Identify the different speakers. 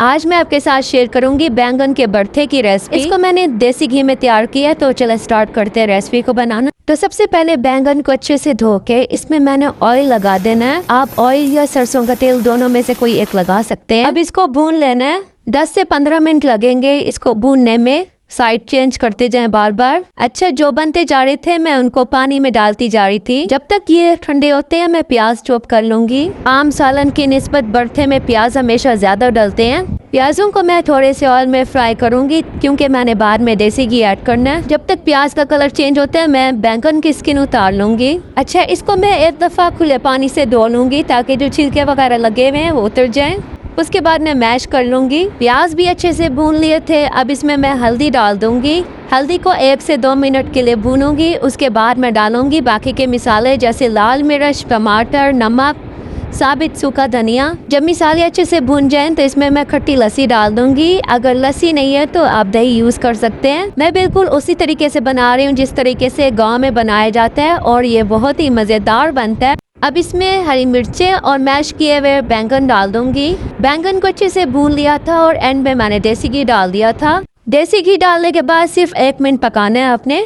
Speaker 1: आज मैं आपके साथ शेयर करूंगी बैंगन के भरते की रेसिपी। इसको मैंने देसी घी में तैयार किया है, तो चलो स्टार्ट करते हैं रेसिपी को बनाना। तो सबसे पहले बैंगन को अच्छे से धो के इसमें मैंने ऑयल लगा देना है। आप ऑयल या सरसों का तेल दोनों में से कोई एक लगा सकते हैं। अब इसको भून लेना है। 10 से 15 मिनट लगेंगे इसको भूनने में। साइड चेंज करते जाएं बार बार। अच्छा, जो बनते जा रहे थे मैं उनको पानी में डालती जा रही थी। जब तक ये ठंडे होते हैं मैं प्याज चॉप कर लूंगी। आम सालन की निस्बत भरते में प्याज हमेशा ज्यादा डलते हैं। प्याजों को मैं थोड़े से ऑयल में फ्राई करूंगी क्योंकि मैंने बाद में देसी घी ऐड करना है। जब तक प्याज का कलर चेंज होता है मैं बैंगन की स्किन उतार लूंगी। अच्छा, इसको मैं एक दफा खुले पानी से धो लूंगी ताकि जो छिलके वगैरह लगे हुए हैं वो उतर जाएं। उसके बाद मैं मैश कर लूंगी। प्याज भी अच्छे से भून लिए थे। अब इसमें मैं हल्दी डाल दूंगी। हल्दी को 1 से 2 मिनट के लिए भूनूंगी। उसके बाद मैं डालूंगी बाकी के मसाले जैसे लाल मिर्च, टमाटर, नमक, साबित सूखा धनिया। जब मसाले अच्छे से भून जाएं तो इसमें मैं खट्टी लस्सी डाल दूंगी। अगर लस्सी नहीं है तो आप दही यूज कर सकते हैं। मैं बिल्कुल उसी तरीके से बना रही हूँ जिस तरीके से गाँव में बनाया जाता है और ये बहुत ही मजेदार बनता है। अब इसमें हरी मिर्चें और मैश किए हुए बैंगन डाल दूंगी। बैंगन को अच्छे से भून लिया था और एंड में मैंने देसी घी डाल दिया था। देसी घी डालने के बाद सिर्फ 1 मिनट पकाना है आपने।